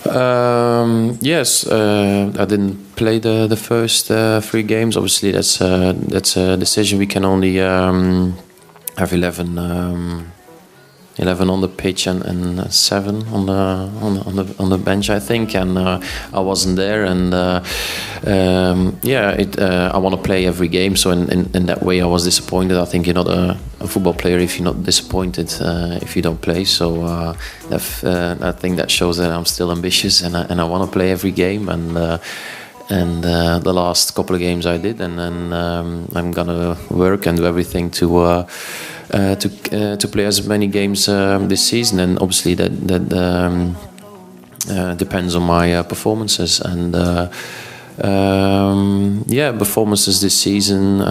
Yes, I didn't play the first 3 games. Obviously, that's a decision. We can only have 11 on the pitch and 7 on the bench, I think. And I wasn't there, and I want to play every game. So in that way, I was disappointed. I think you're not a football player if you're not disappointed if you don't play. So I think that shows that I'm still ambitious and I want to play every game. And the last couple of games I did, and then I'm gonna work and do everything to play as many games this season. And obviously that depends on my performances. And performances this season,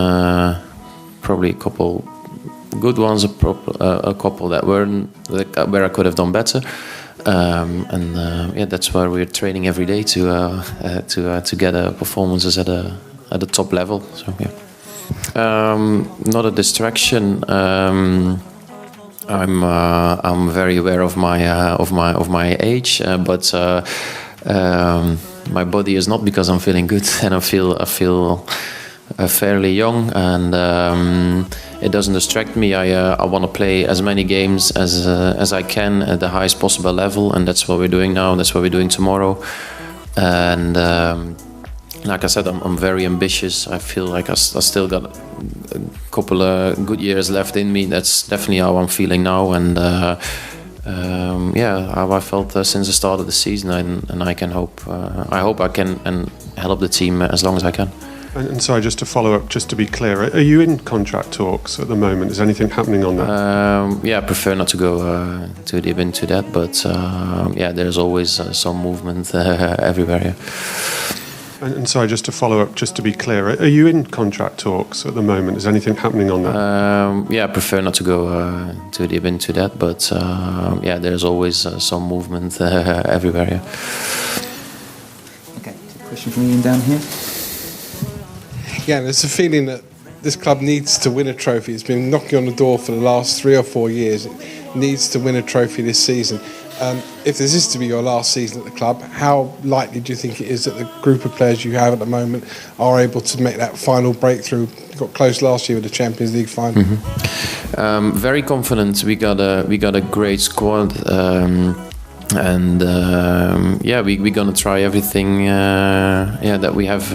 probably a couple good ones, a couple that weren't, where I could have done better. That's why we're training every day to get performances at a top level. So yeah. Not a distraction. I'm very aware of my age, but my body is not, because I'm feeling good and I feel fairly young, and it doesn't distract me. I want to play as many games as I can at the highest possible level, and that's what we're doing now. That's what we're doing tomorrow, and. Like I said, I'm very ambitious. I feel like I still got a couple of good years left in me. That's definitely how I'm feeling now, and how I felt since the start of the season. And I hope I can and help the team as long as I can. And sorry, just to follow up, just to be clear, are you in contract talks at the moment? Is anything happening on that? I prefer not to go too deep into that, but there's always some movement everywhere. Yeah. And sorry, just to follow up, just to be clear, are you in contract talks at the moment? Is anything happening on that? I prefer not to go too deep into that, but there's always some movement everywhere. Yeah. Okay, question from Ian down here. Yeah, there's a feeling that this club needs to win a trophy. It's been knocking on the door for the last 3 or 4 years. It needs to win a trophy this season. If this is to be your last season at the club, how likely do you think it is that the group of players you have at the moment are able to make that final breakthrough? You got close last year with the Champions League final. Mm-hmm. Very confident. We got a great squad, and we're gonna try everything that we have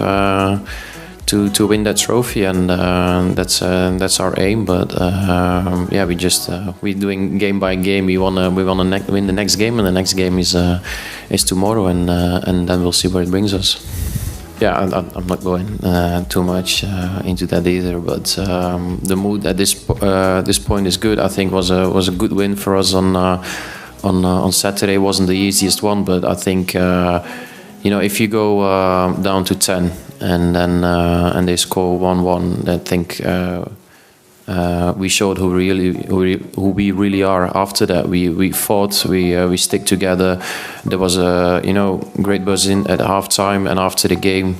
to win that trophy, and that's our aim. But we're doing game by game. We wanna win the next game, and the next game is tomorrow, and then we'll see where it brings us. Yeah, I'm not going too much into that either. But the mood at this point is good. I think was a good win for us on Saturday. Wasn't the easiest one, but I think if you go down to 10. And then they score 1-1. I think we showed who we really are. After that, we fought. We stick together. There was a great buzz at halftime and after the game,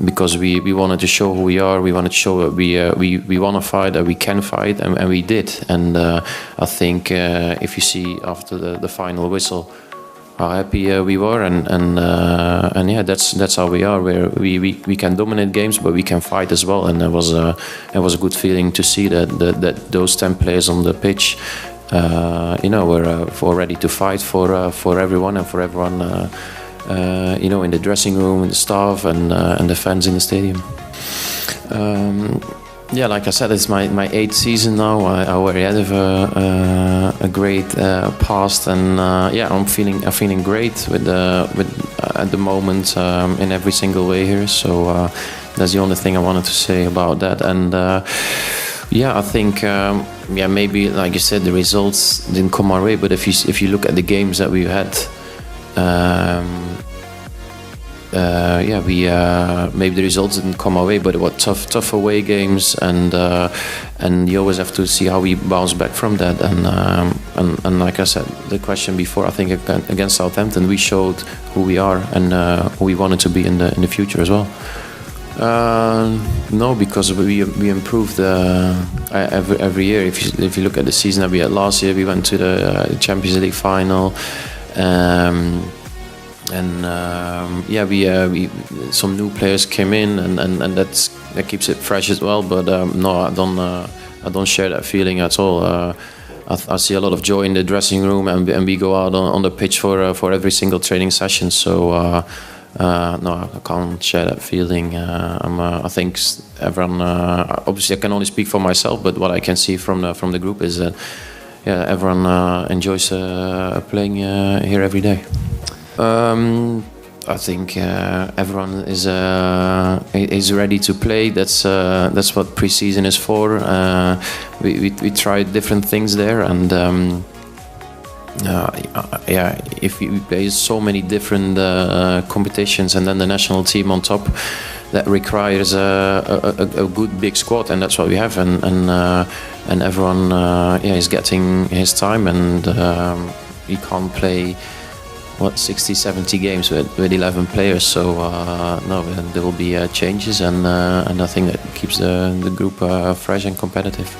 because we wanted to show who we are. We wanted to show that we want to fight, that we can fight, and we did. And I think if you see after the final whistle, how happy we were, and that's how we are. We can dominate games, but we can fight as well. And it was a good feeling to see that those 10 players on the pitch, were ready to fight for everyone and for everyone, in the dressing room, the staff, and the fans in the stadium. Like I said, it's my 8th season now. I already had a great past, and I'm feeling great with at the moment in every single way here. So that's the only thing I wanted to say about that. And I think maybe like you said, the results didn't come our way. But if you look at the games that we had. Maybe the results didn't come our way, but it was tough away games, and you always have to see how we bounce back from that. And like I said, the question before, I think against Southampton, we showed who we are and who we wanted to be in the future as well. No, because we improved every year. If you look at the season that we had last year, we went to the Champions League final. We some new players came in, and that keeps it fresh as well. But no, I don't share that feeling at all. I see a lot of joy in the dressing room, and we go out on the pitch for every single training session. So no, I can't share that feeling. I think everyone. Obviously, I can only speak for myself, but what I can see from the group is that everyone enjoys playing here every day. I think everyone is ready to play. That's what pre-season is for. We tried different things there, and if we play so many different competitions, and then the national team on top, that requires a good big squad, and that's what we have. And everyone is getting his time, and you can't play 60-70 games with 11 players, so no, there will be changes, and I think that keeps the group fresh and competitive.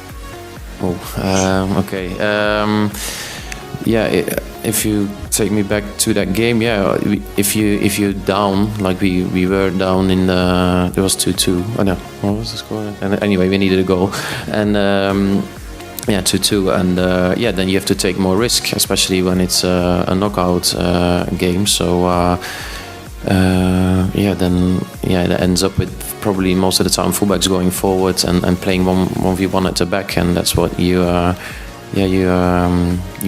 If you take me back to that game, if you're down, like we were down in there was 2-2. Oh no, what was the score? And anyway, we needed a goal, and 2-2, and then you have to take more risk, especially when it's a knockout game. So that ends up with probably most of the time fullbacks going forward and playing 1v1 at the back, and that's what you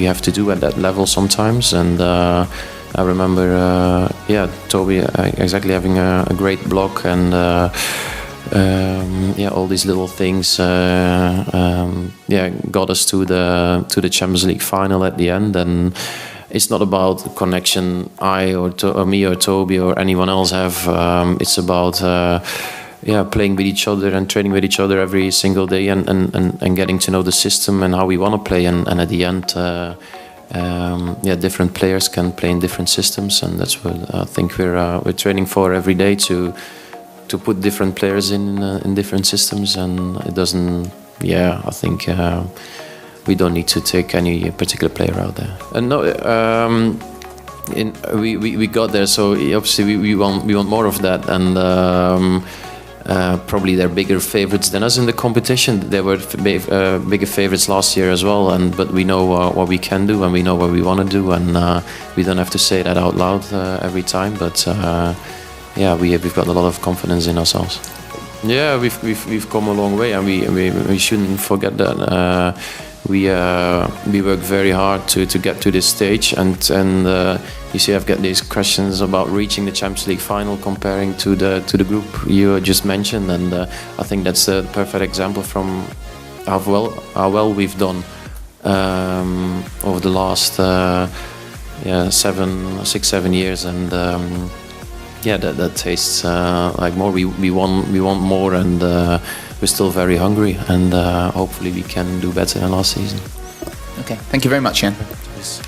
have to do at that level sometimes. And I remember Toby exactly having a great block, and all these little things got us to the Champions League final at the end. And it's not about the connection I or me or Toby or anyone else have. It's about playing with each other and training with each other every single day, and getting to know the system and how we want to play. And at the end, different players can play in different systems, and that's what I think we're training for every day, to put different players in different systems. And it doesn't. I think we don't need to take any particular player out there. And no, we got there, so obviously we want more of that. And probably they're bigger favorites than us in the competition. They were bigger favorites last year as well. But we know what we can do, and we know what we want to do, and we don't have to say that out loud every time. But we've got a lot of confidence in ourselves. Yeah, we've come a long way, and we shouldn't forget that. We work very hard to get to this stage, and you see, I've got these questions about reaching the Champions League final, comparing to the group you just mentioned, and I think that's a perfect example from how well we've done over the last 7 years, and that tastes like more. We want more, and we're still very hungry, and hopefully we can do better than last season. Okay, thank you very much, Jan. Yes.